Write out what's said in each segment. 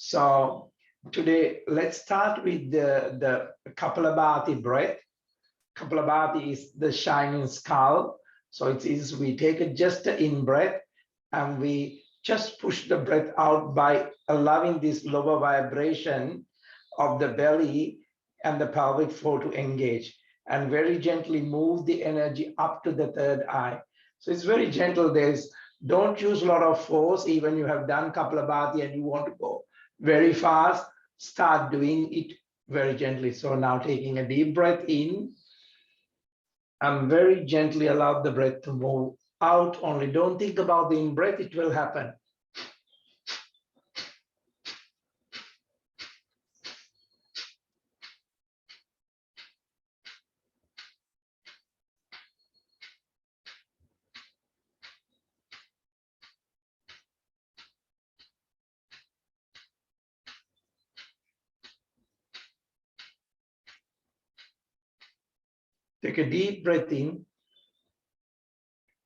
So today, let's start with the Kapalabhati breath. Kapalabhati is the shining skull. So it is we take just the in breath and we just push the breath out by allowing this lower vibration of the belly and the pelvic floor to engage, and very gently move the energy up to the third eye. So it's very gentle. Don't use a lot of force. Even you have done Kapalabhati and you want to go very fast, start doing it very gently. So now taking a deep breath in and very gently allow the breath to move out only. Don't think about the in breath, it will happen. Take a deep breath in.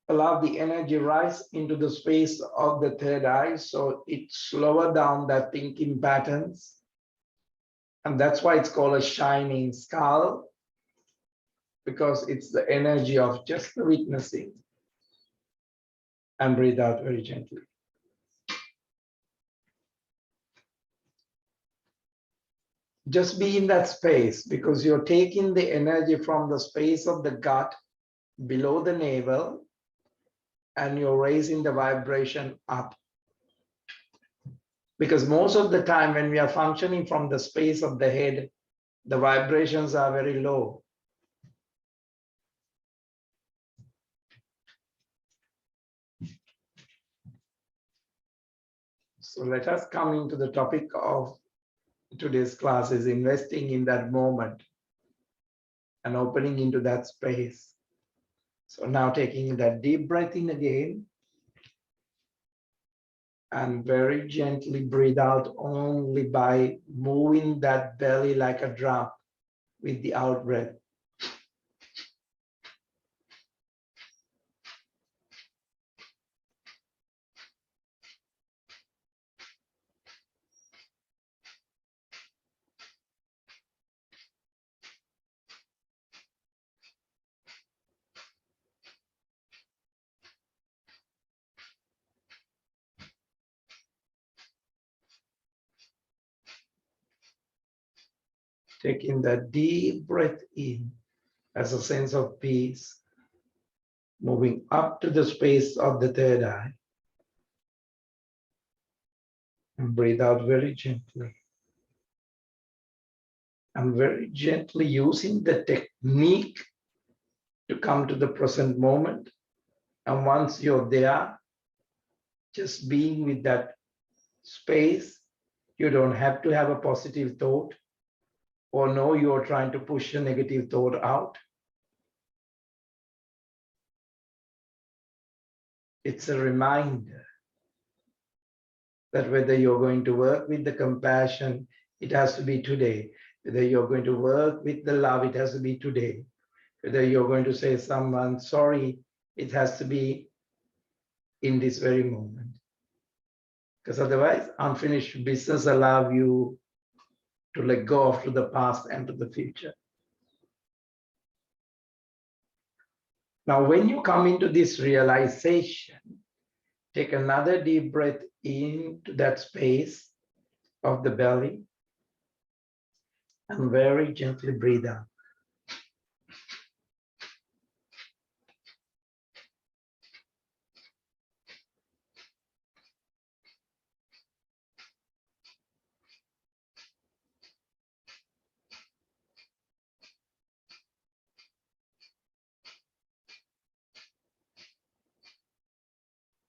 Allow the energy rise into the space of the third eye, so it slower down that thinking patterns. And that's why it's called a shining skull, because it's the energy of just the witnessing. And breathe out very gently. Just be in that space, because you're taking the energy from the space of the gut below the navel, and you're raising the vibration up. Because most of the time when we are functioning from the space of the head, the vibrations are very low. So let us come into the topic of today's class, is investing in that moment and opening into that space. So now taking that deep breath in again, and very gently breathe out only by moving that belly like a drum with the out breath. Taking that deep breath in as a sense of peace, moving up to the space of the third eye. And breathe out very gently. And very gently using the technique to come to the present moment. And once you're there, just being with that space, you don't have to have a positive thought or know you're trying to push a negative thought out. It's a reminder that whether you're going to work with the compassion, it has to be today. Whether you're going to work with the love, it has to be today. Whether you're going to say someone sorry, it has to be in this very moment. Because otherwise, unfinished business allows you to let go of to the past and to the future. Now, when you come into this realization, take another deep breath into that space of the belly and very gently breathe out.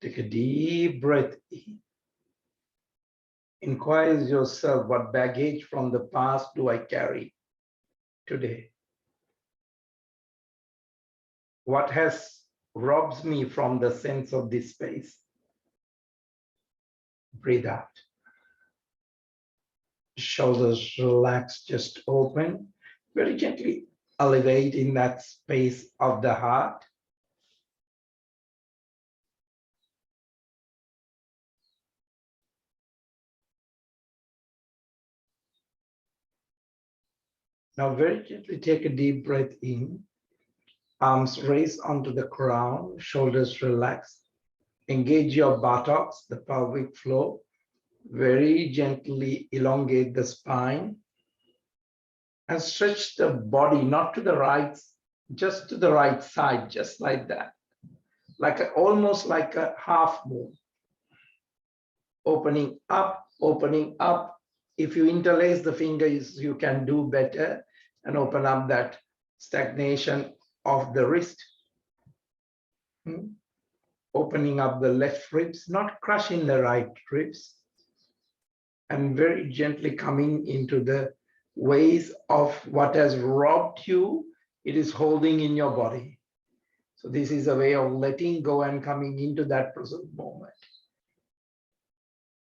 Take a deep breath in. Inquire yourself, what baggage from the past do I carry today? What has robbed me from the sense of this space? Breathe out. Shoulders relax, just open. Very gently elevate in that space of the heart. Now very gently take a deep breath in. Arms raised onto the ground, shoulders relaxed. Engage your buttocks, the pelvic floor. Very gently elongate the spine and stretch the body, not to the right, just to the right side, just like that. Almost like a half moon. Opening up, opening up. If you interlace the fingers, you can do better and open up that stagnation of the wrist. Opening up the left ribs, not crushing the right ribs. And very gently coming into the ways of what has robbed you, it is holding in your body. So this is a way of letting go and coming into that present moment,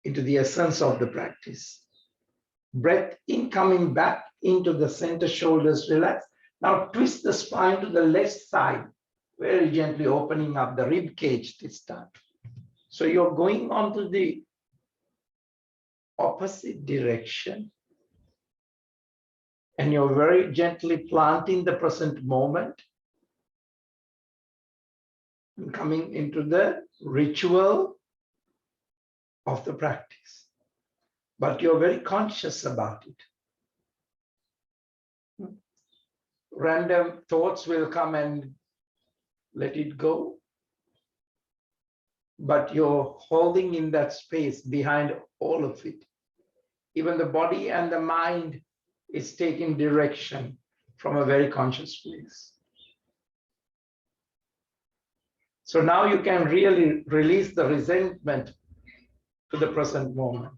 into the essence of the practice. Breath in, coming back into the center, shoulders relaxed. Now twist the spine to the left side, very gently opening up the rib cage this time. So you're going on to the opposite direction. And you're very gently planting the present moment and coming into the ritual of the practice. But you're very conscious about it. Random thoughts will come and let it go. But you're holding in that space behind all of it. Even the body and the mind is taking direction from a very conscious place. So now you can really release the resentment to the present moment.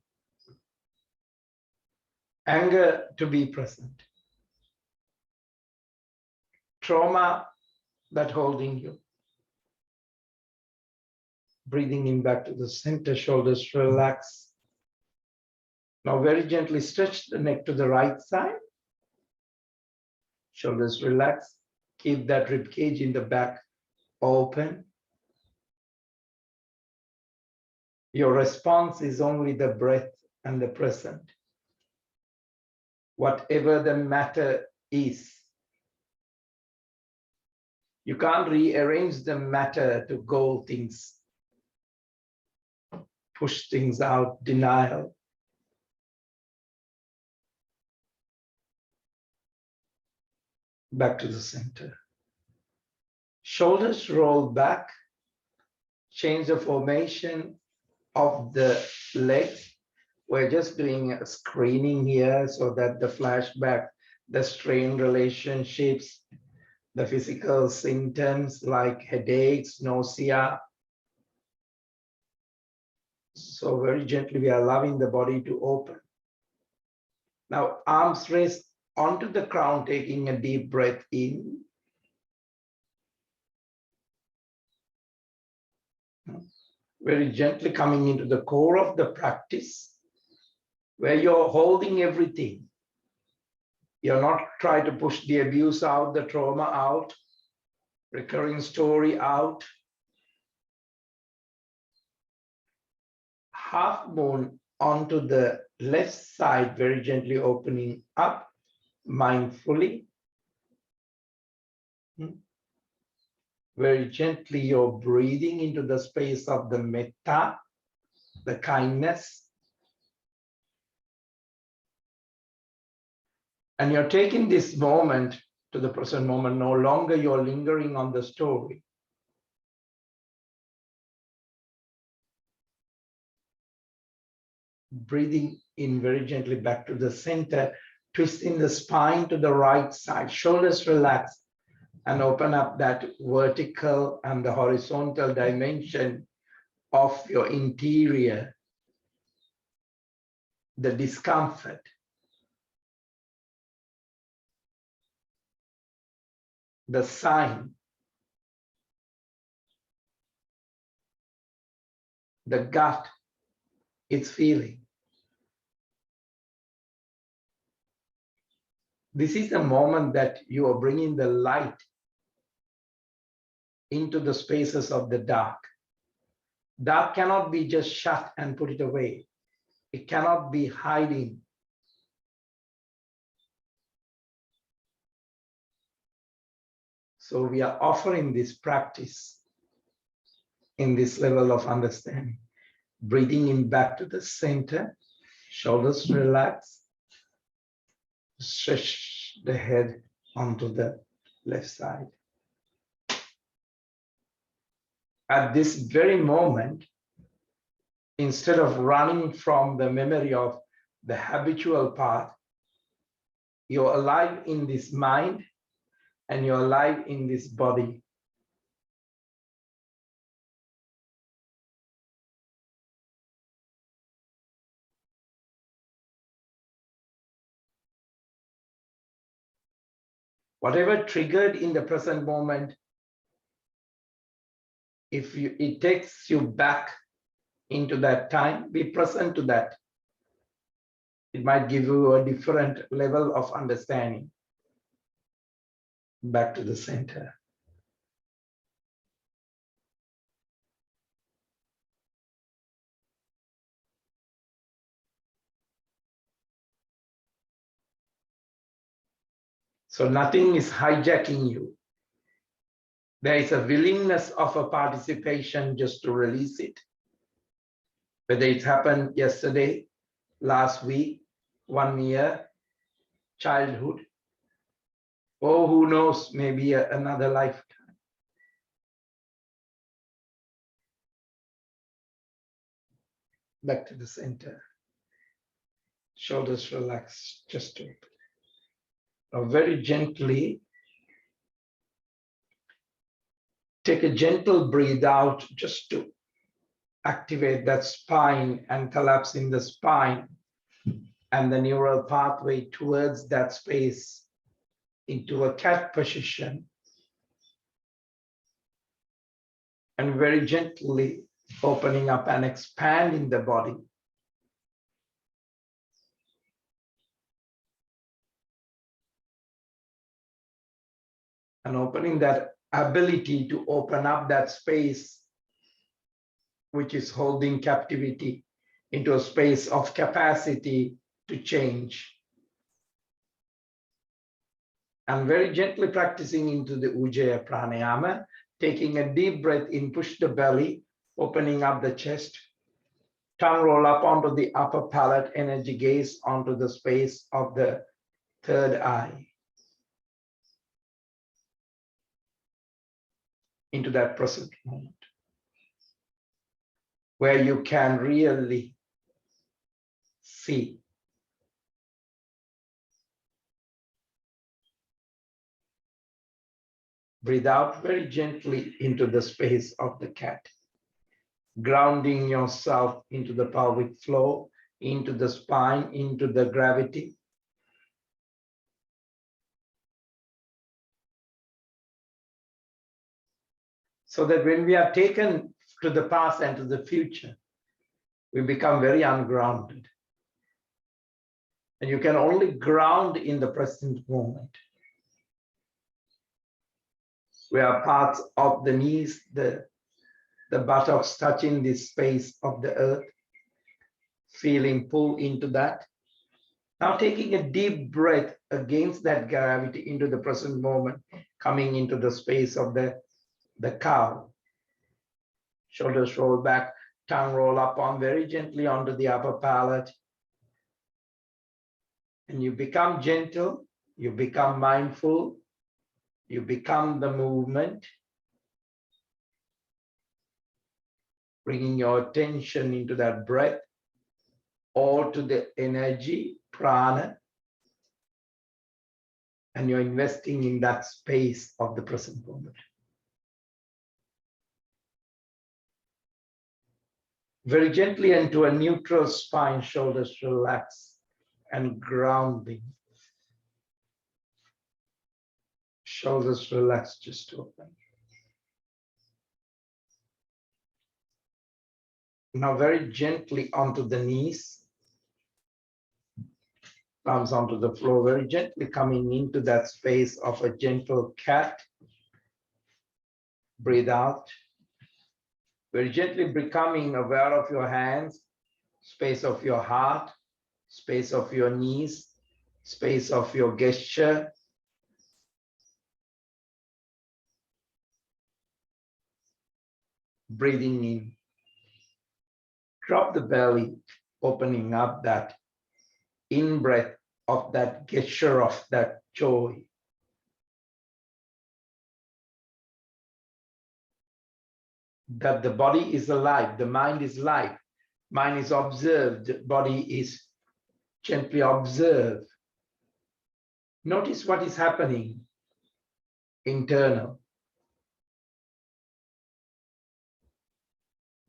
Anger to be present. Trauma that holding you. Breathing in back to the center, shoulders relax. Now very gently stretch the neck to the right side. Shoulders relax. Keep that rib cage in the back open. Your response is only the breath and the present. Whatever the matter is. You can't rearrange the matter to go things, push things out, denial. Back to the center. Shoulders roll back. Change the formation of the legs. We're just doing a screening here so that the flashback, the strained relationships, the physical symptoms like headaches, nausea. So very gently we are allowing the body to open. Now arms raised onto the ground, taking a deep breath in. Very gently coming into the core of the practice, where you're holding everything. You're not trying to push the abuse out, the trauma out, recurring story out. Half moon onto the left side, very gently opening up, mindfully. Very gently, you're breathing into the space of the metta, the kindness. And you're taking this moment to the present moment. No longer you're lingering on the story. Breathing in very gently back to the center, twisting the spine to the right side, shoulders relaxed, and open up that vertical and the horizontal dimension of your interior, the discomfort. The sign, the gut, it's feeling. This is a moment that you are bringing the light into the spaces of the dark. Dark cannot be just shut and put it away. It cannot be hiding. So we are offering this practice in this level of understanding. Breathing in back to the center, shoulders relax, stretch the head onto the left side. At this very moment, instead of running from the memory of the habitual part, you're alive in this mind and you're alive in this body. Whatever triggered in the present moment, if it takes you back into that time, be present to that. It might give you a different level of understanding. Back to the center. So nothing is hijacking you. There is a willingness of a participation just to release it. Whether it happened yesterday, last week, 1 year, childhood, or who knows, maybe another lifetime. Back to the center. Shoulders relaxed, just open. Now very gently, take a gentle breathe out just to activate that spine and collapse in the spine and the neural pathway towards that space into a cat position. And very gently opening up and expanding the body. And opening that ability to open up that space which is holding captivity into a space of capacity to change. And very gently practicing into the Ujjayi pranayama, taking a deep breath in, push the belly, opening up the chest, tongue roll up onto the upper palate, energy gaze onto the space of the third eye. Into that present moment, where you can really see. Breathe out very gently into the space of the cat, grounding yourself into the pelvic floor, into the spine, into the gravity. So that when we are taken to the past and to the future, we become very ungrounded. And you can only ground in the present moment, where parts of the knees, the buttocks touching this space of the earth, feeling pull into that. Now taking a deep breath against that gravity into the present moment, coming into the space of the cow. Shoulders roll back, tongue roll up on very gently onto the upper palate. And you become gentle, you become mindful, you become the movement, bringing your attention into that breath or to the energy, prana, and you're investing in that space of the present moment. Very gently into a neutral spine, shoulders relax and grounding. Shoulders relax, just open. Now very gently onto the knees. Palms onto the floor, very gently coming into that space of a gentle cat. Breathe out. Very gently becoming aware of your hands, space of your heart, space of your knees, space of your gesture. breathing in. Drop the belly, opening up that in-breath of that gesture of that joy. That the body is alive, the mind is live, mind is observed, body is gently observed. Notice what is happening internal.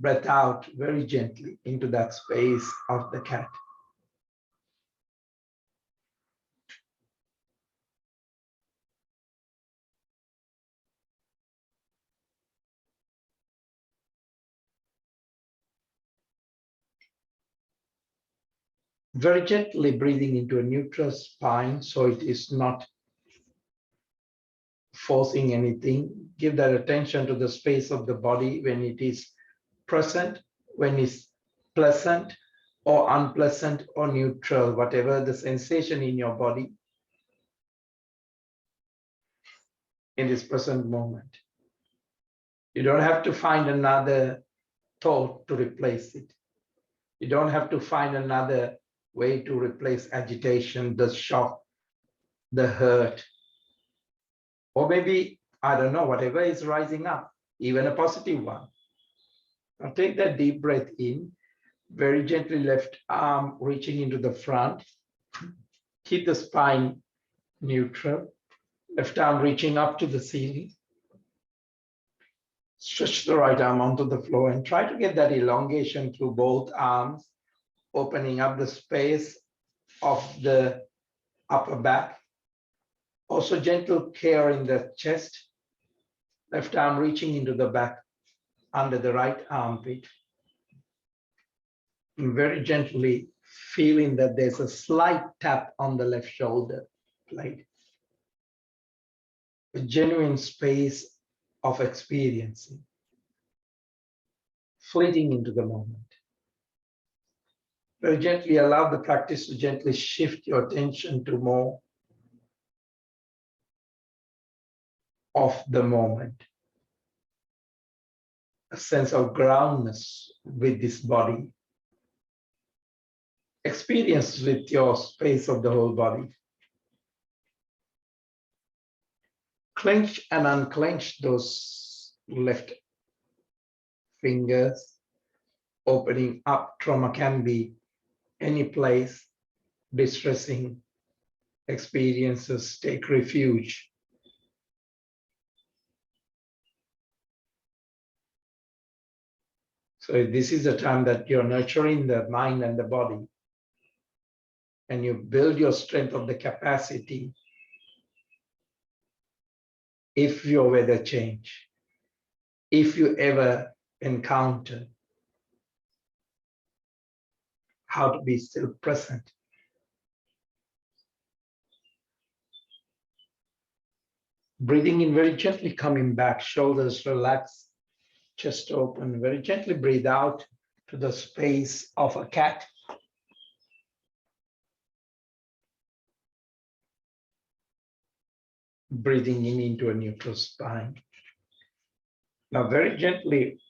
Breath out very gently into that space of the cat. Very gently breathing into a neutral spine, so it is not forcing anything. Give that attention to the space of the body when it is present, when it's pleasant or unpleasant or neutral, whatever the sensation in your body in this present moment. You don't have to find another thought to replace it. You don't have to find another way to replace agitation, the shock, the hurt, or maybe, I don't know, whatever is rising up, even a positive one. Now take that deep breath in, very gently left arm reaching into the front. Keep the spine neutral, left arm reaching up to the ceiling. Stretch the right arm onto the floor and try to get that elongation through both arms, opening up the space of the upper back. Also gentle care in the chest, left arm reaching into the back under the right armpit. And very gently feeling that there's a slight tap on the left shoulder blade. A genuine space of experiencing, fleeting into the moment. Very gently allow the practice to gently shift your attention to more of the moment. A sense of groundness with this body. Experience with your space of the whole body. Clench and unclench those left fingers. Opening up, trauma can be any place. Distressing experiences, take refuge. So this is a time that you're nurturing the mind and the body, and you build your strength of the capacity if your weather change, if you ever encounter how to be still present. Breathing in very gently, coming back, shoulders relaxed, chest open, very gently breathe out to the space of a cat. Breathing in into a neutral spine. Now very gently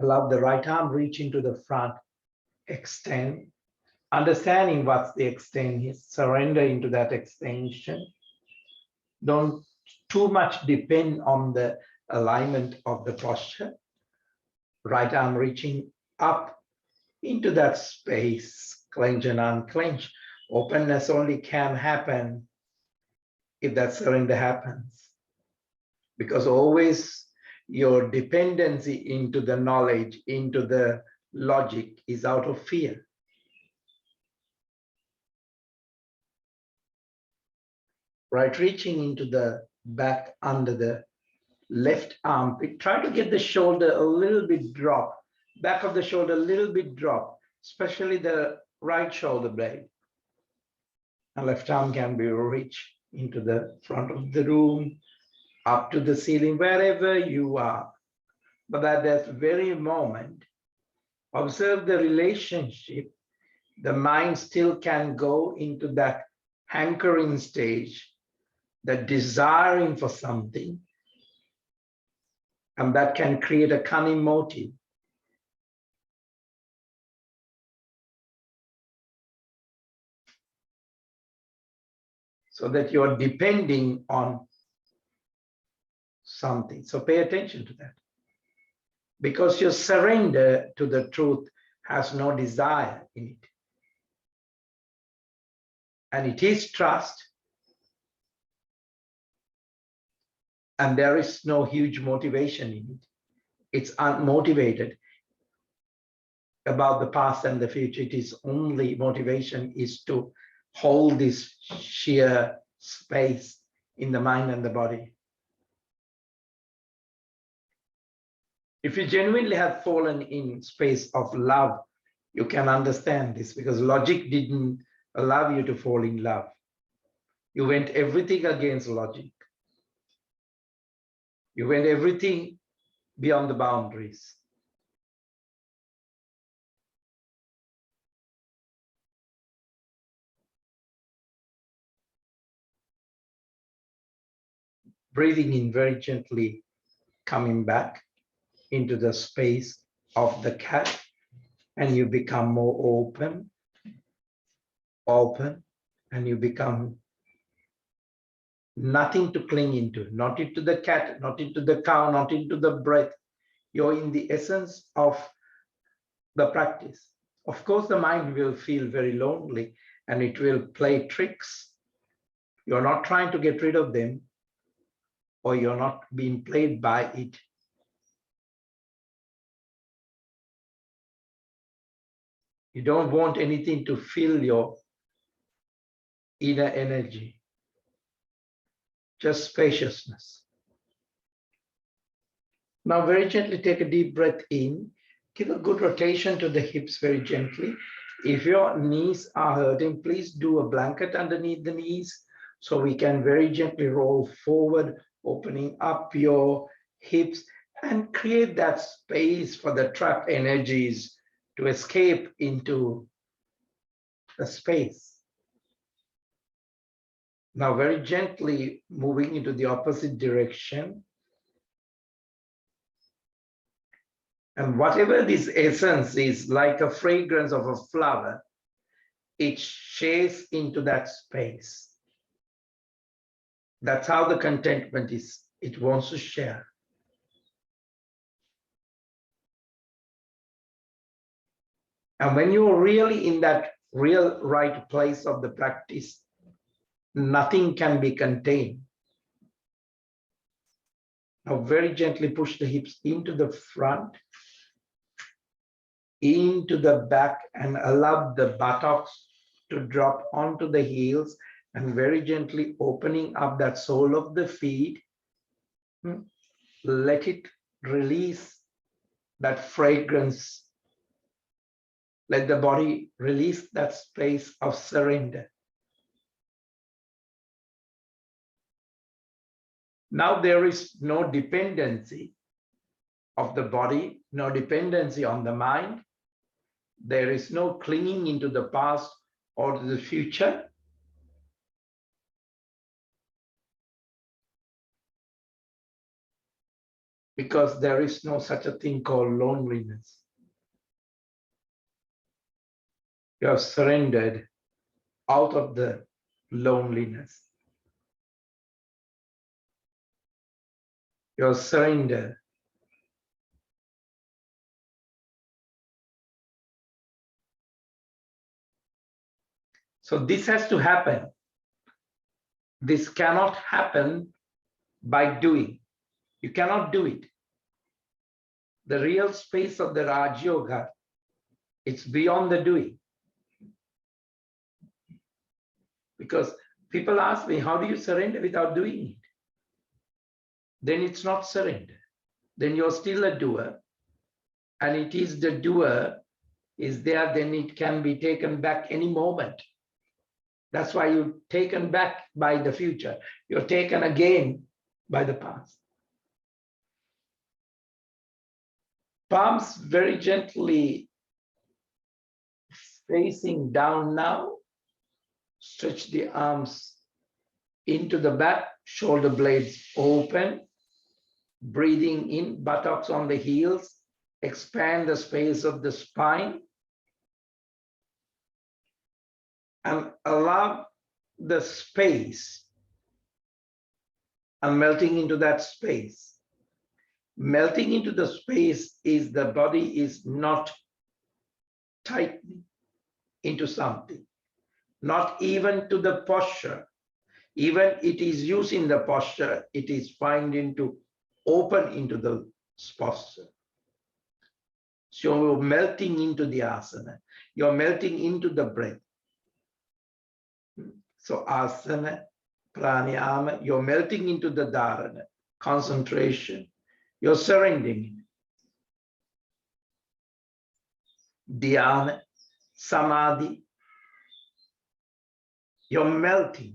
allow the right arm reach into the front, extend, understanding what the extend is, surrender into that extension. Don't too much depend on the alignment of the posture. Right arm reaching up into that space, clench and unclench. Openness only can happen if that surrender happens. Because always your dependency into the knowledge, into the logic is out of fear. Right, reaching into the back under the left armpit. Try to get the shoulder a little bit drop, back of the shoulder a little bit drop, especially the right shoulder blade. And left arm can be reached into the front of the room, up to the ceiling, wherever you are. But at that very moment, observe the relationship. The mind still can go into that hankering stage, the desiring for something, And that can create a cunning motive. So that you're depending on something. So pay attention to that. Because your surrender to the truth has no desire in it. And it is trust. And there is no huge motivation in it. It's unmotivated about the past and the future. It is only motivation is to hold this sheer space in the mind and the body. If you genuinely have fallen in space of love, you can understand this, because logic didn't allow you to fall in love. You went everything against logic. You went everything beyond the boundaries. Breathing in very gently, coming back into the space of the cat, and you become more open, and you become nothing to cling into, not into the cat, not into the cow, not into the breath. You're in the essence of the practice. Of course, the mind will feel very lonely and it will play tricks. You're not trying to get rid of them, or you're not being played by it. You don't want anything to fill your inner energy, just spaciousness. Now, very gently take a deep breath in. Give a good rotation to the hips very gently. If your knees are hurting, please do a blanket underneath the knees so we can very gently roll forward, opening up your hips and create that space for the trapped energies to escape into the space. Now, very gently moving into the opposite direction. And whatever this essence is, like a fragrance of a flower, it shares into that space. That's how the contentment is. It wants to share. And when you're really in that real right place of the practice, nothing can be contained. Now, very gently push the hips into the front, into the back, and allow the buttocks to drop onto the heels, and very gently opening up that sole of the feet. Let it release that fragrance. Let the body release that space of surrender. Now there is no dependency of the body, no dependency on the mind. There is no clinging into the past or to the future. Because there is no such a thing called loneliness. You have surrendered out of the loneliness. You have surrendered. So this has to happen. This cannot happen by doing. You cannot do it. The real space of the Raj Yoga, it's beyond the doing. Because people ask me, how do you surrender without doing it? Then it's not surrender. Then you're still a doer. And it is the doer is there, then it can be taken back any moment. That's why you're taken back by the future. You're taken again by the past. Palms very gently facing down now. Stretch the arms into the back, shoulder blades open. Breathing in, buttocks on the heels, expand the space of the spine, and allow the space and melting into that space. Melting into the space is the body is not tightening into something, not even to the posture. Even it is using the posture, it is finding to open into the posture. So you're melting into the asana, you're melting into the breath. So asana, pranayama, you're melting into the dharana, concentration, you're surrendering. Dhyana, samadhi, you're melting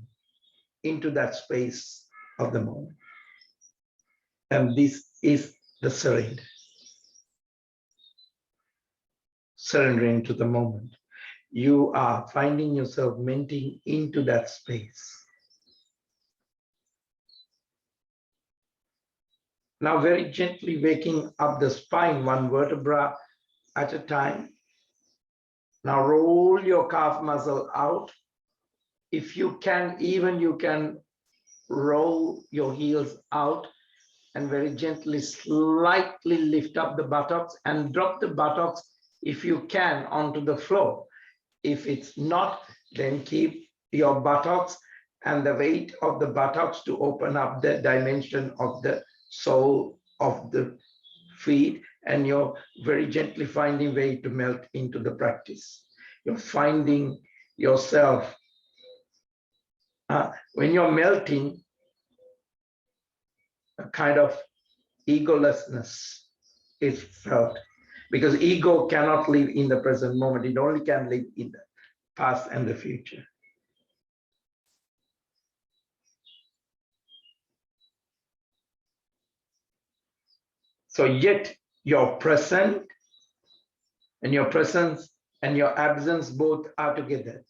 into that space of the moment. And this is the surrender. Surrendering to the moment. You are finding yourself melting into that space. Now very gently waking up the spine, one vertebra at a time. Now roll your calf muscle out. If you can, even you can roll your heels out and very gently, slightly lift up the buttocks and drop the buttocks, if you can, onto the floor. If it's not, then keep your buttocks and the weight of the buttocks to open up the dimension of the sole of the feet, and you're very gently finding way to melt into the practice. You're finding yourself. When you're melting, a kind of egolessness is felt, because ego cannot live in the present moment. It only can live in the past and the future. So yet your present and your presence and your absence both are together.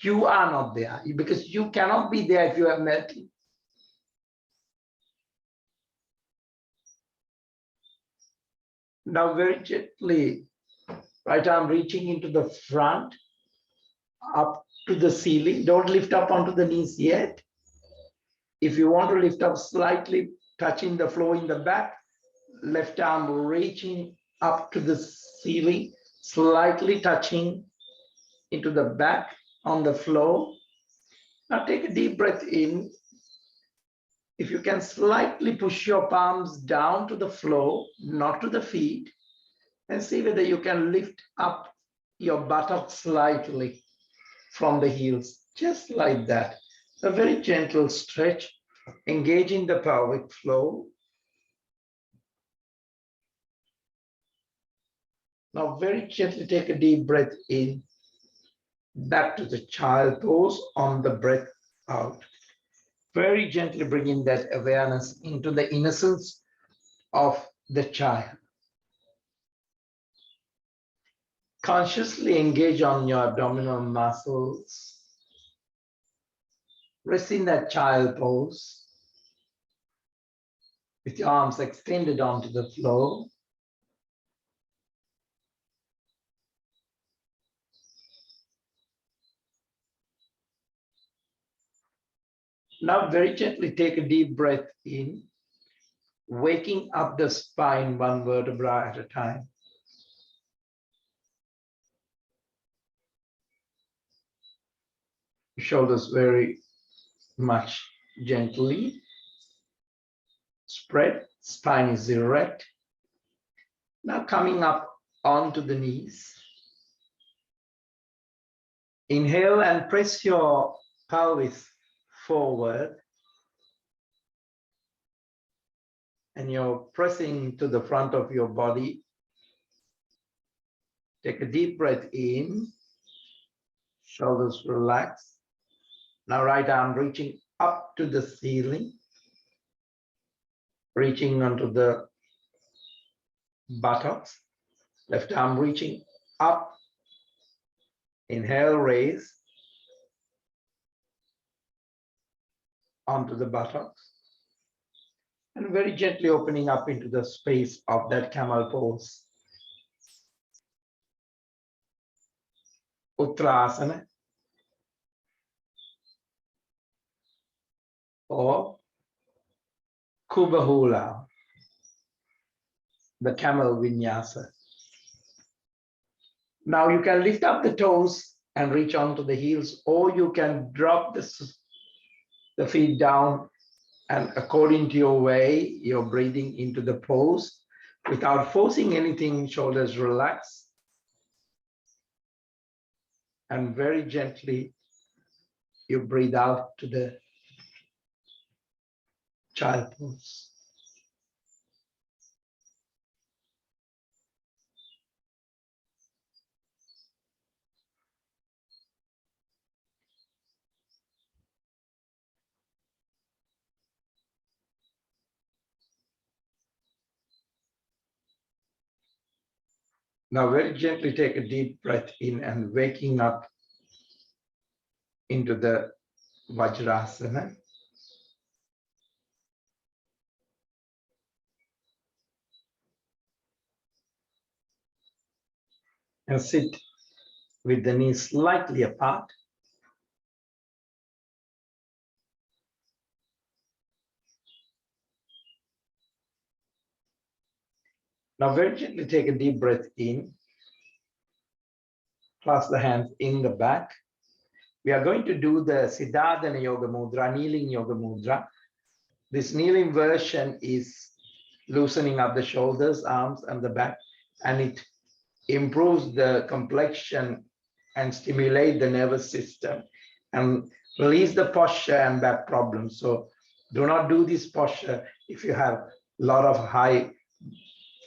You are not there because you cannot be there if you are melting. Now very gently, right arm reaching into the front, up to the ceiling. Don't lift up onto the knees yet. If you want to lift up slightly, touching the floor in the back, left arm reaching up to the ceiling, slightly touching into the back on the floor. Now take a deep breath in. If you can slightly push your palms down to the floor, not to the feet, and see whether you can lift up your buttocks slightly from the heels, just like that. A very gentle stretch, engaging the pelvic floor. Now very gently take a deep breath in, back to the child pose on the breath out. Very gently bringing that awareness into the innocence of the child. Consciously engage on your abdominal muscles. Rest in that child pose with your arms extended onto the floor. Now very gently take a deep breath in, waking up the spine one vertebra at a time. Shoulders very much gently spread, spine is erect. Now coming up onto the knees. Inhale and press your pelvis forward. And you're pressing to the front of your body. Take a deep breath in. Shoulders relax. Now right arm reaching up to the ceiling. Reaching onto the buttocks. Left arm reaching up. Inhale, raise. Onto the buttocks. And very gently opening up into the space of that camel pose. Uttarasana or Kubahula, the camel vinyasa. Now you can lift up the toes and reach onto the heels, or you can drop the feet down, and according to your way, you're breathing into the pose without forcing anything. Shoulders relax, and very gently you breathe out to the child pose. Now very gently take a deep breath in and waking up into the Vajrasana. And sit with the knees slightly apart. Now very gently take a deep breath in. Clasp the hands in the back. We are going to do the Siddhadana Yoga Mudra, kneeling Yoga Mudra. This kneeling version is loosening up the shoulders, arms, and the back, and it improves the complexion and stimulate the nervous system and release the posture and back problems. So do not do this posture if you have a lot of high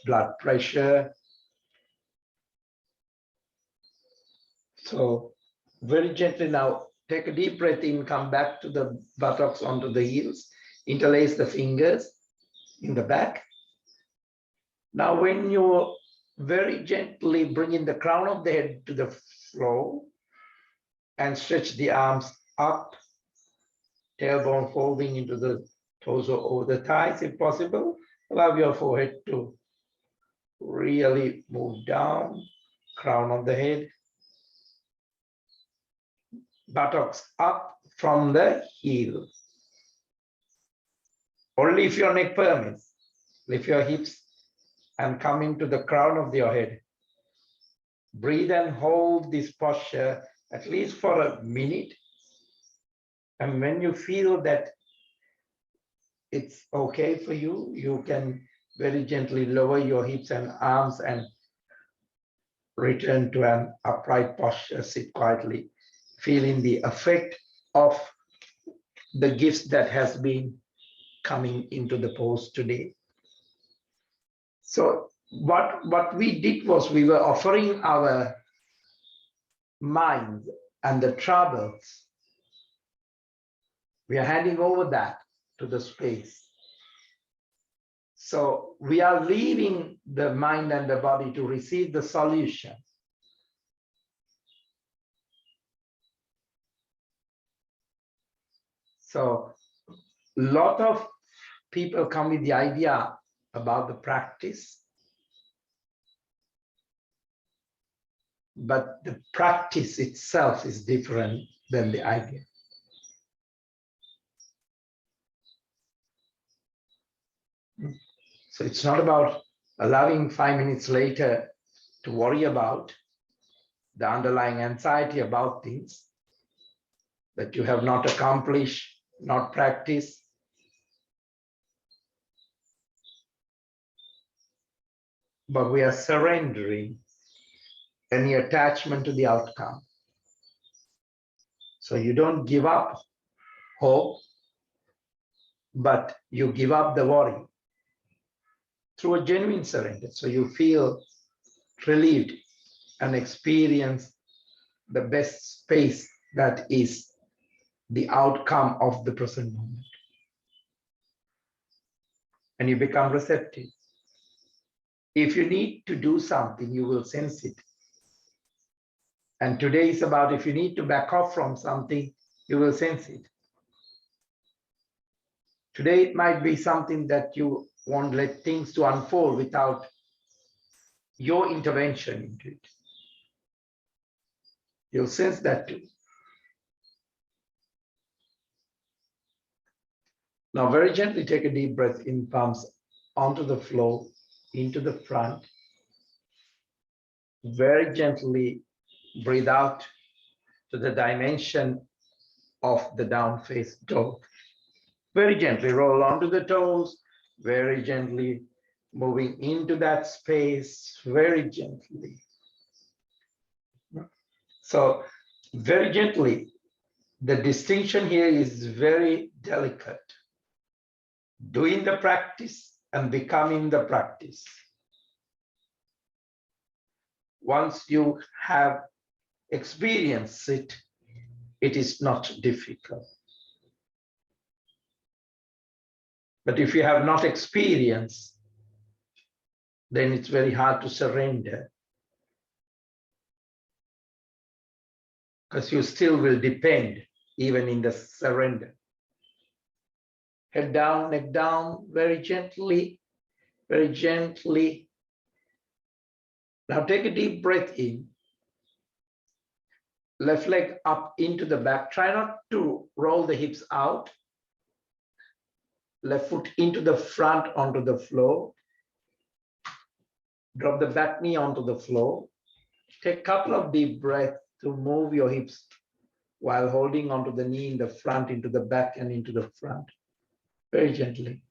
blood pressure. So very gently now, take a deep breath in, come back to the buttocks onto the heels, interlace the fingers in the back. Now when you very gently bring in the crown of the head to the floor and stretch the arms up, tailbone folding into the torso over the thighs if possible. Allow your forehead to really move down, crown of the head, buttocks up from the heel. Only if your neck permits, lift your hips and come into the crown of your head. Breathe and hold this posture at least for a minute. And when you feel that it's okay for you, you can very gently lower your hips and arms and return to an upright posture, sit quietly, feeling the effect of the gifts that has been coming into the pose today. So what we did was we were offering our minds and the troubles. We are handing over that to the space. So we are leaving the mind and the body to receive the solution. So a lot of people come with the idea about the practice, but the practice itself is different than the idea. So it's not about allowing 5 minutes later to worry about the underlying anxiety about things that you have not accomplished, not practiced. But we are surrendering any attachment to the outcome. So you don't give up hope, but you give up the worry through a genuine surrender. So you feel relieved and experience the best space that is the outcome of the present moment. And you become receptive. If you need to do something, you will sense it. And today is about if you need to back off from something, you will sense it. Today, it might be something that you won't let things to unfold without your intervention into it. You'll sense that too. Now, very gently take a deep breath in, palms onto the floor, into the front. Very gently breathe out to the dimension of the down face dog. Very gently roll onto the toes, very gently moving into that space, very gently. So very gently, the distinction here is very delicate. Doing the practice and becoming the practice. Once you have experienced it, it is not difficult. But if you have not experienced, then it's very hard to surrender. Because you still will depend even in the surrender. Head down, neck down, very gently, very gently. Now take a deep breath in. Left leg up into the back. Try not to roll the hips out. Left foot into the front onto the floor. Drop the back knee onto the floor. Take a couple of deep breaths to move your hips while holding onto the knee in the front, into the back and into the front. Very gently.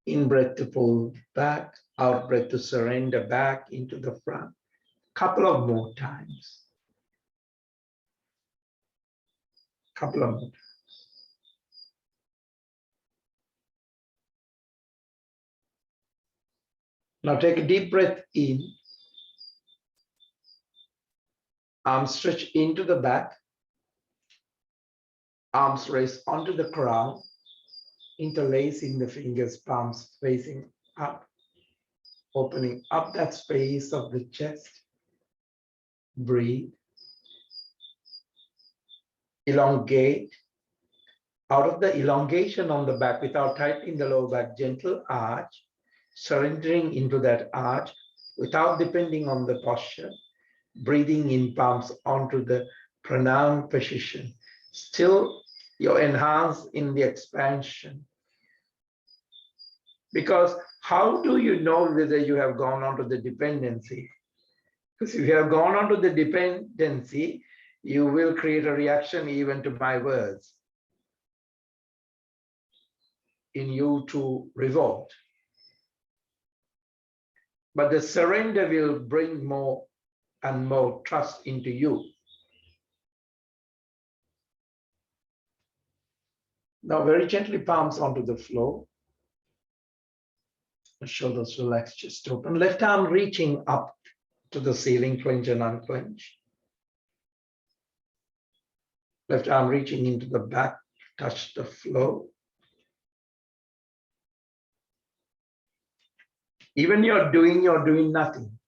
In breath to pull back, out breath to surrender back into the front. Couple of more times. Couple of more times. Now take a deep breath in. Arms stretch into the back. Arms raise onto the crown. Interlacing the fingers, palms facing up. Opening up that space of the chest. Breathe. Elongate. Out of the elongation on the back, without tightening the lower back, gentle arch. Surrendering into that arch without depending on the posture. Breathing in, palms onto the pranayama position. Still, you're enhanced in the expansion. Because how do you know whether you have gone onto the dependency? Because if you have gone onto the dependency, you will create a reaction even to my words in you to revolt. But the surrender will bring more and more trust into you. Now very gently palms onto the floor. Shoulders relaxed, chest open. Left arm reaching up to the ceiling, clench and unclench. Left arm reaching into the back, touch the floor. Even you're doing nothing.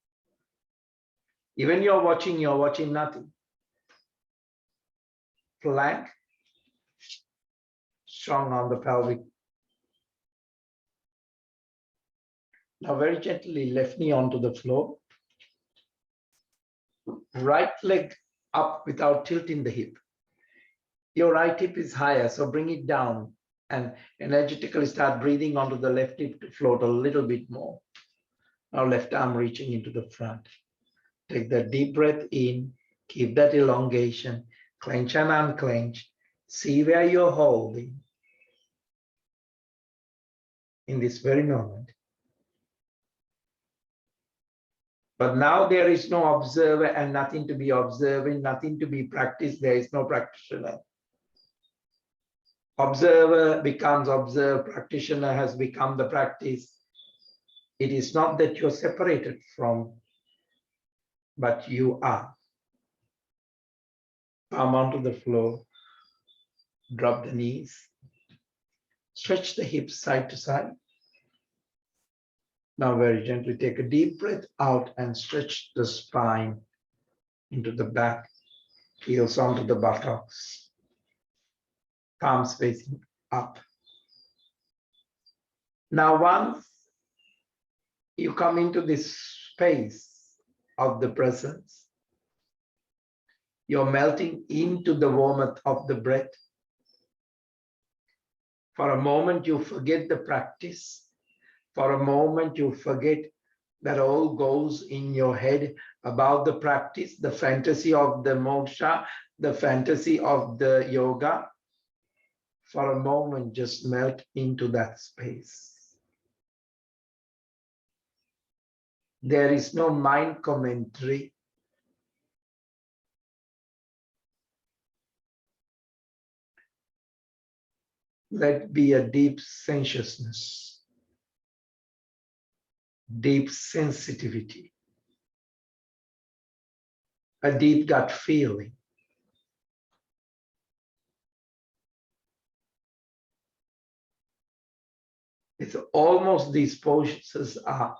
Even you're watching nothing. Plank, strong on the pelvic. Now very gently, left knee onto the floor. Right leg up without tilting the hip. Your right hip is higher, so bring it down and energetically start breathing onto the left hip to float a little bit more. Now left arm reaching into the front. Take that deep breath in, keep that elongation, clench and unclench. See where you're holding in this very moment. But now there is no observer and nothing to be observing, nothing to be practiced. There is no practitioner. Observer becomes observed, practitioner has become the practice. It is not that you're separated from, but you are. Palm onto the floor, drop the knees, stretch the hips side to side. Now very gently take a deep breath out and stretch the spine into the back, heels onto the buttocks, palms facing up. Now, once you come into this space of the presence, you're melting into the warmth of the breath. For a moment, you forget the practice. For a moment, you forget that all goes in your head about the practice, the fantasy of the moksha, the fantasy of the yoga. For a moment, just melt into that space. There is no mind commentary. Let be a deep sensuousness, deep sensitivity, a deep gut feeling. It's almost these poses are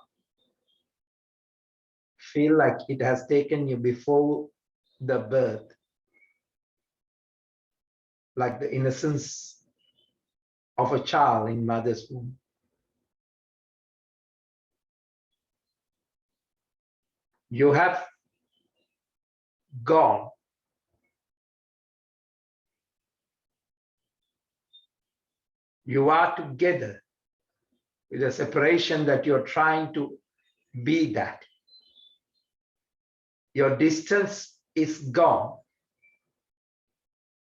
feel like it has taken you before the birth, like the innocence of a child in mother's womb. You have gone. You are together with a separation that you're trying to be that. Your distance is gone.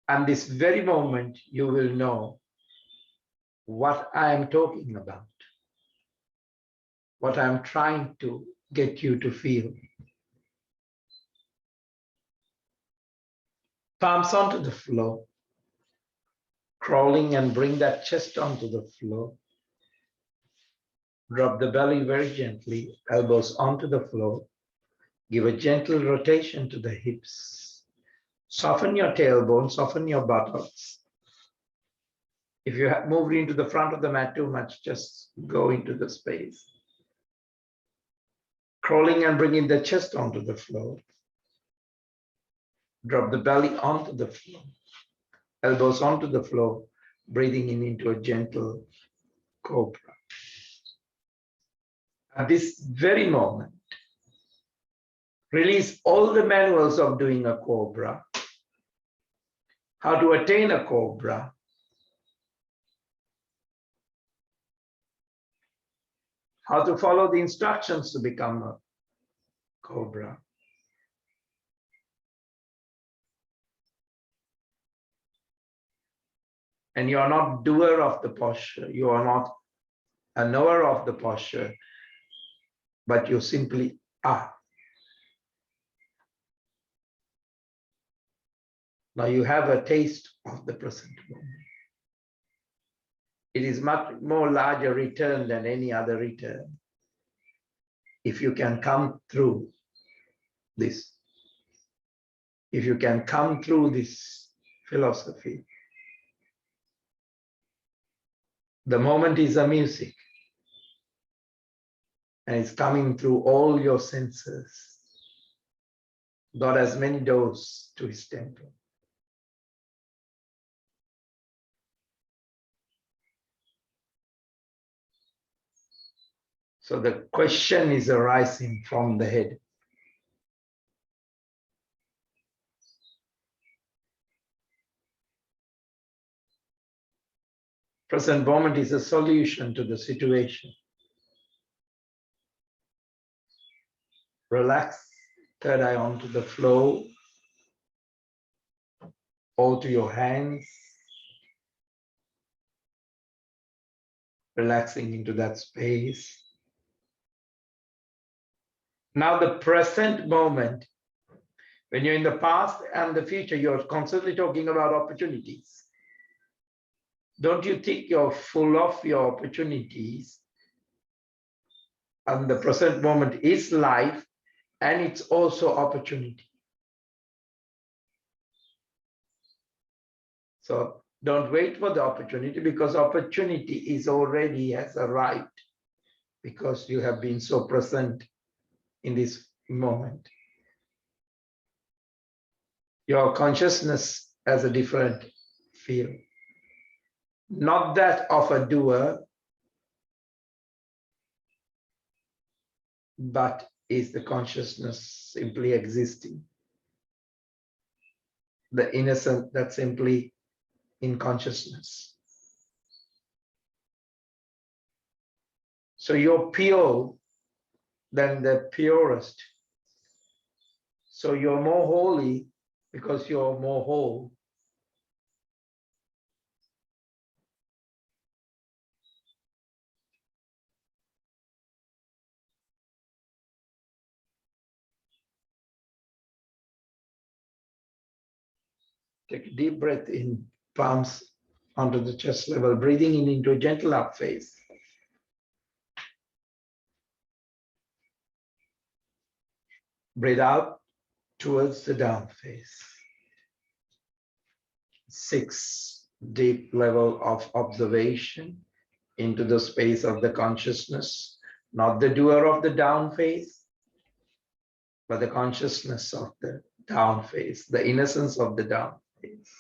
And this very moment, you will know what I am talking about, what I'm trying to get you to feel. Palms onto the floor, crawling and bring that chest onto the floor. Drop the belly very gently, elbows onto the floor. Give a gentle rotation to the hips. Soften your tailbone, soften your buttocks. If you have moved into the front of the mat too much, just go into the space. Crawling and bringing the chest onto the floor. Drop the belly onto the floor. Elbows onto the floor, breathing in into a gentle cobra. At this very moment, release all the manuals of doing a cobra, how to attain a cobra, how to follow the instructions to become a cobra. And you are not doer of the posture, you are not a knower of the posture, but you simply are. Now you have a taste of the present moment. It is much more larger return than any other return. If you can come through this, if you can come through this philosophy, the moment is a music and it's coming through all your senses. God has many doors to his temple. So the question is arising from the head. Present moment is a solution to the situation. Relax, third eye onto the floor, or to your hands, relaxing into that space. Now the present moment, when you're in the past and the future, you're constantly talking about opportunities. Don't you think you're full of your opportunities? And the present moment is life, and it's also opportunity. So don't wait for the opportunity, because opportunity is already has arrived, because you have been so present in this moment. Your consciousness has a different feel. Not that of a doer, but is the consciousness simply existing? The innocent that's simply in consciousness. So you're pure than the purest. So you're more holy because you're more whole. Take a deep breath in, palms onto the chest level, breathing in into a gentle up phase. Breathe out towards the down phase. 6, deep level of observation into the space of the consciousness, not the doer of the down phase, but the consciousness of the down phase, the innocence of the down phase.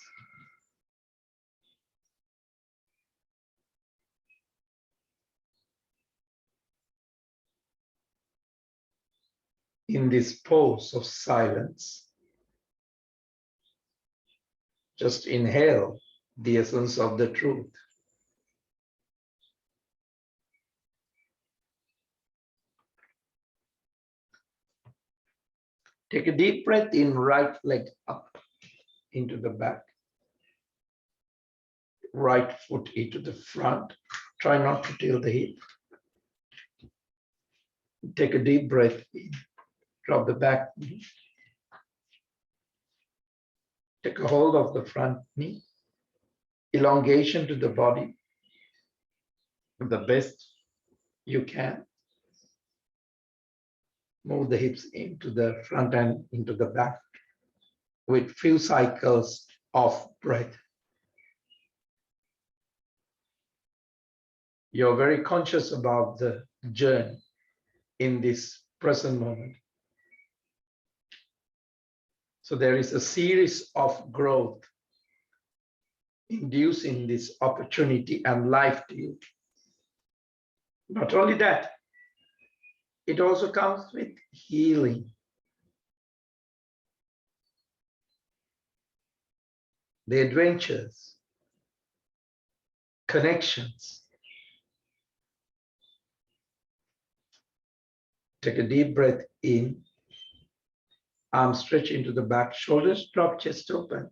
In this pose of silence, just inhale the essence of the truth. Take a deep breath in, right leg up into the back. Right foot into the front. Try not to tilt the hip. Take a deep breath in. Drop the back knee. Take a hold of the front knee. Elongation to the body. The best you can. Move the hips into the front and into the back with few cycles of breath. You're very conscious about the journey in this present moment. So there is a series of growth inducing this opportunity and life to you. Not only that, it also comes with healing. The adventures, connections. Take a deep breath in. Arms stretch into the back, shoulders drop, chest open.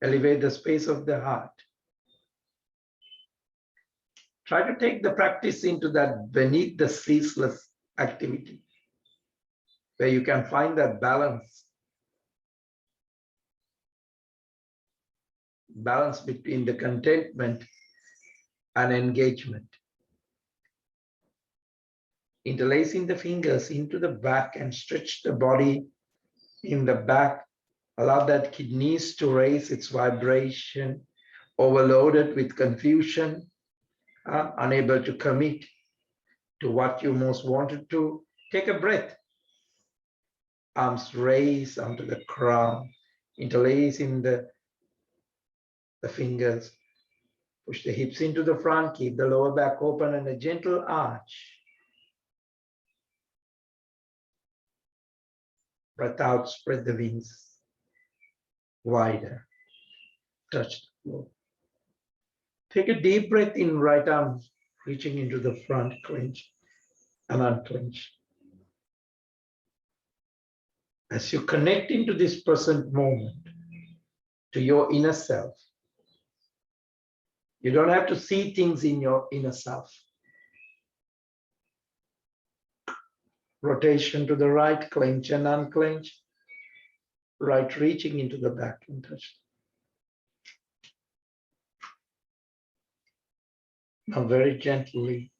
Elevate the space of the heart. Try to take the practice into that beneath the ceaseless activity, where you can find that balance. Balance between the contentment and engagement. Interlacing the fingers into the back and stretch the body in the back. Allow that kidneys to raise its vibration, overloaded with confusion, unable to commit to what you most wanted to. Take a breath. Arms raise onto the crown, interlacing the fingers. Push the hips into the front, keep the lower back open and a gentle arch. Breath out, spread the wings wider. Touch the floor. Take a deep breath in, right arm reaching into the front, clench and unclench. As you connect into this present moment, to your inner self, you don't have to see things in your inner self. Rotation to the right, clench and unclench. Right reaching into the back and touch. Now very gently.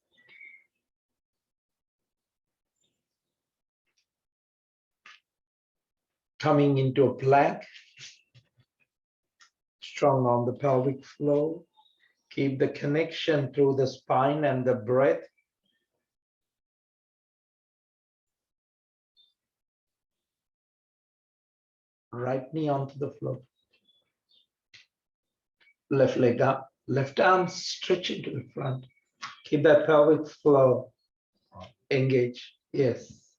Coming into a plank. Strong on the pelvic floor. Keep the connection through the spine and the breath. Right knee onto the floor. Left leg up, left arm stretch into the front. Keep that pelvic floor engaged. Yes.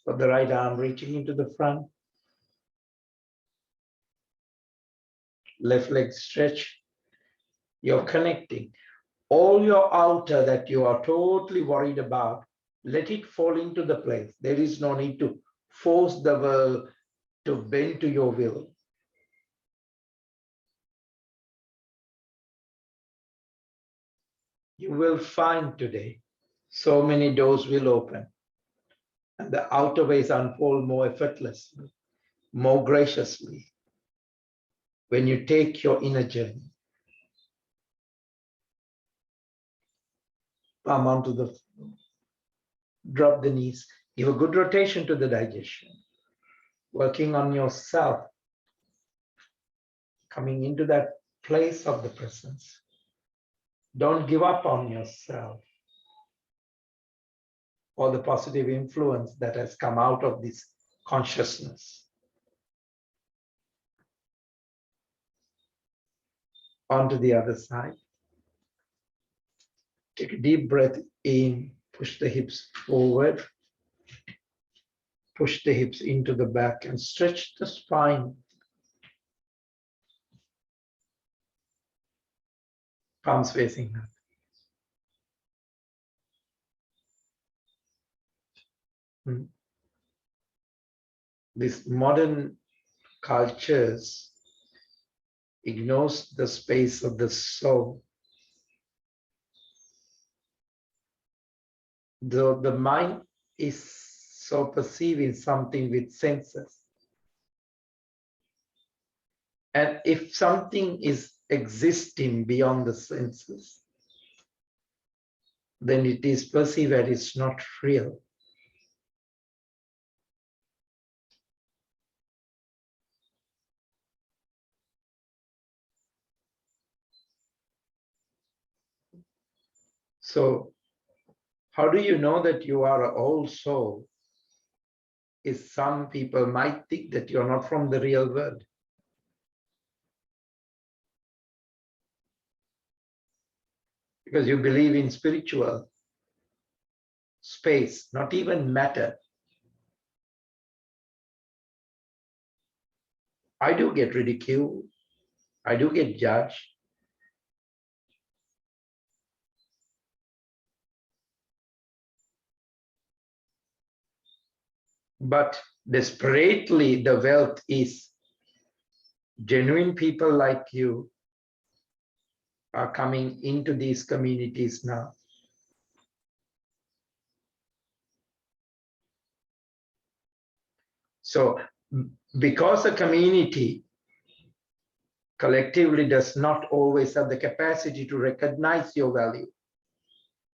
So the right arm reaching into the front, left leg stretch. You're connecting. All your outer that you are totally worried about, let it fall into the place. There is no need to force the world to bend to your will. You will find today so many doors will open and the outer ways unfold more effortlessly, more graciously when you take your inner journey. Palm onto the floor. Drop the knees. Give a good rotation to the digestion. Working on yourself. Coming into that place of the presence. Don't give up on yourself or the positive influence that has come out of this consciousness. Onto the other side. Take a deep breath in, push the hips forward, push the hips into the back and stretch the spine. Palms facing up. These modern cultures ignores the space of the soul. The mind is so perceiving something with senses. And if something is existing beyond the senses, then it is perceived as it's not real. So how do you know that you are a whole soul? Is some people might think that you're not from the real world. Because you believe in spiritual space, not even matter. I do get ridiculed. I do get judged. But desperately, the wealth is genuine people like you are coming into these communities now. So because a community collectively does not always have the capacity to recognize your value,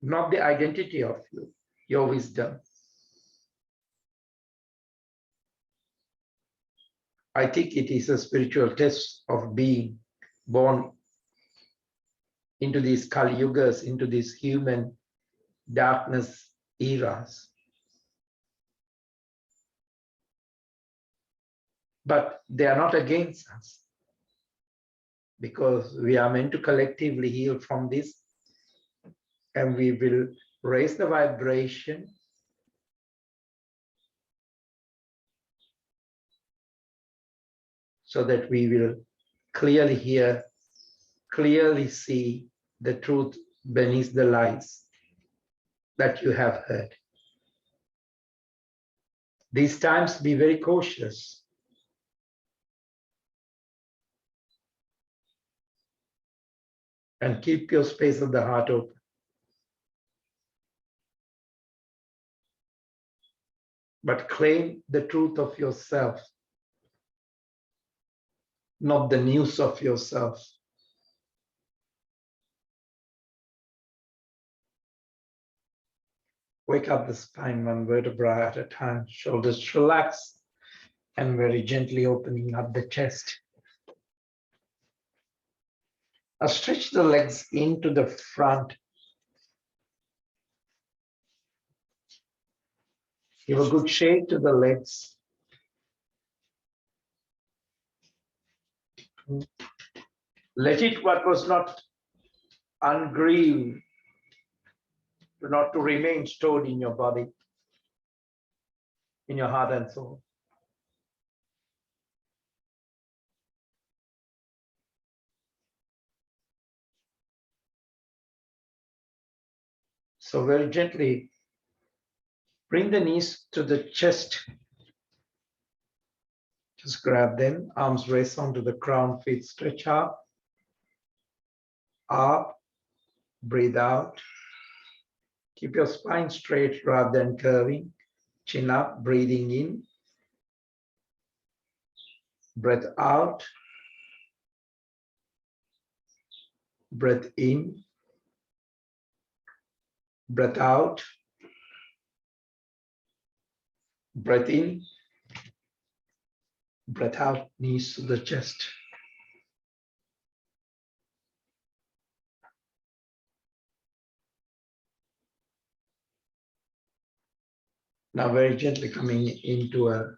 not the identity of you, your wisdom. I think it is a spiritual test of being born into these Kali Yugas, into these human darkness eras. But they are not against us because we are meant to collectively heal from this, and we will raise the vibration so that we will clearly hear, clearly see the truth beneath the lies that you have heard. These times, be very cautious. And keep your space of the heart open. But claim the truth of yourself, not the news of yourself. Wake up the spine one vertebra at a time, shoulders relaxed, and very gently opening up the chest. Now stretch the legs into the front. Give a good shake to the legs. Let it, what was not ungrieved, not to remain stored in your body. in your heart and soul. So very gently, bring the knees to the chest. Just grab them, arms raised onto the ground, feet stretch up, breathe out. Keep your spine straight rather than curving. Chin up, breathing in. Breath out. Breath in. Breath out. Breath in. Breath out, knees to the chest. Now very gently coming into a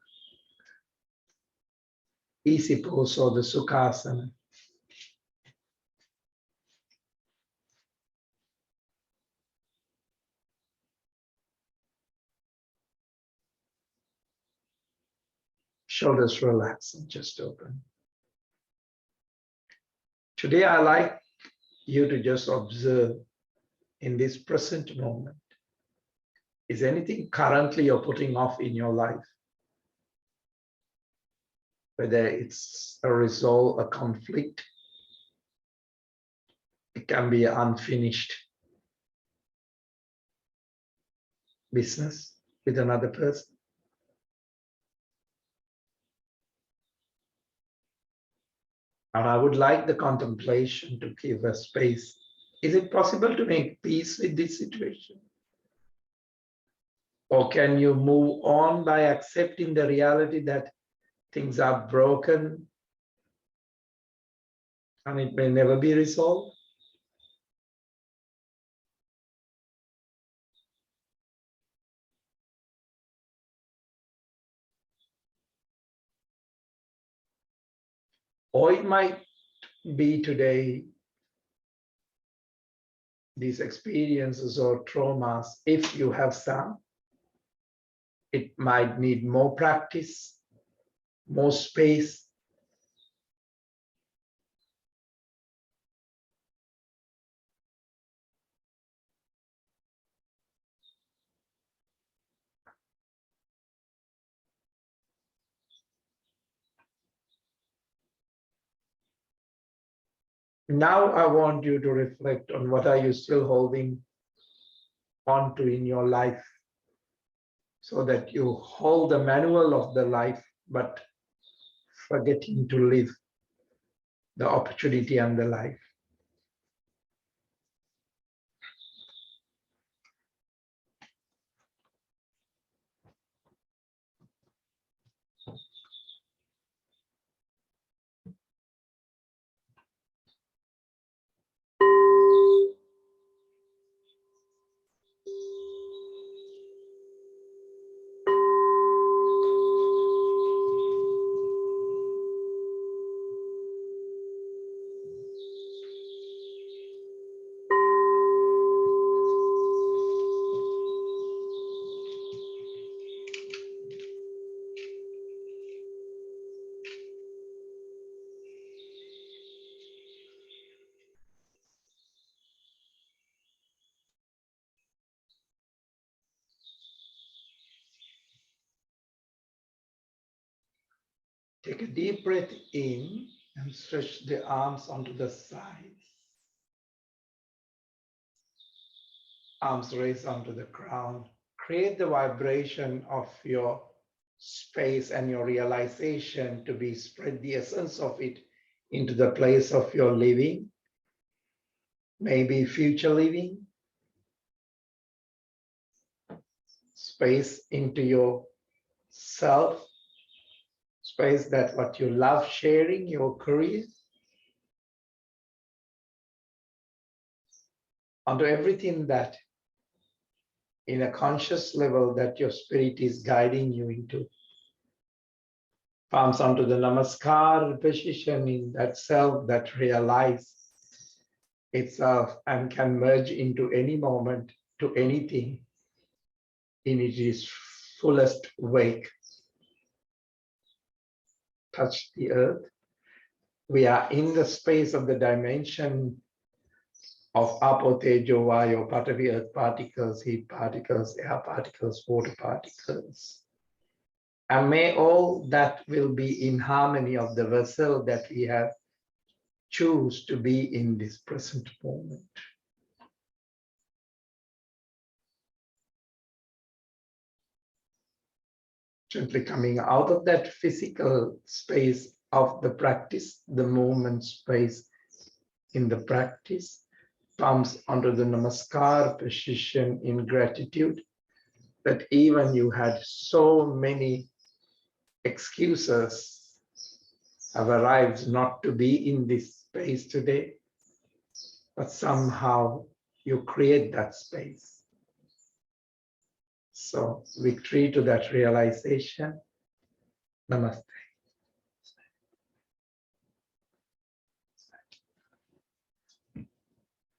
easy pose or the Sukhasana. Shoulders relax and just open. Today I like you to just observe in this present moment. Is anything currently you're putting off in your life? Whether it's a resolve, a conflict, it can be unfinished business with another person. And I would like the contemplation to give a space. Is it possible to make peace with this situation? Or can you move on by accepting the reality that things are broken and it may never be resolved? Or it might be today these experiences or traumas, if you have some, it might need more practice, more space. Now I want you to reflect on what are you still holding on to in your life, so that you hold the manual of the life, but forgetting to live the opportunity and the life. Take a deep breath in and stretch the arms onto the sides. Arms raised onto the ground. Create the vibration of your space and your realization to be spread the essence of it into the place of your living, maybe future living, space into your self, space that what you love sharing, your career, onto everything that in a conscious level that your spirit is guiding you into. Palms onto the namaskar position in that self that realizes itself and can merge into any moment to anything in its fullest wake. Touch the earth. We are in the space of the dimension of Apo, Tejo, Vayo, Patavi, earth particles, heat particles, air particles, water particles. And may all that will be in harmony of the vessel that we have choose to be in this present moment. Gently coming out of that physical space of the practice, the moment space in the practice, comes onto the namaskar position in gratitude that even you had so many excuses have arrived not to be in this space today, but somehow you create that space. So victory to that realization. Namaste.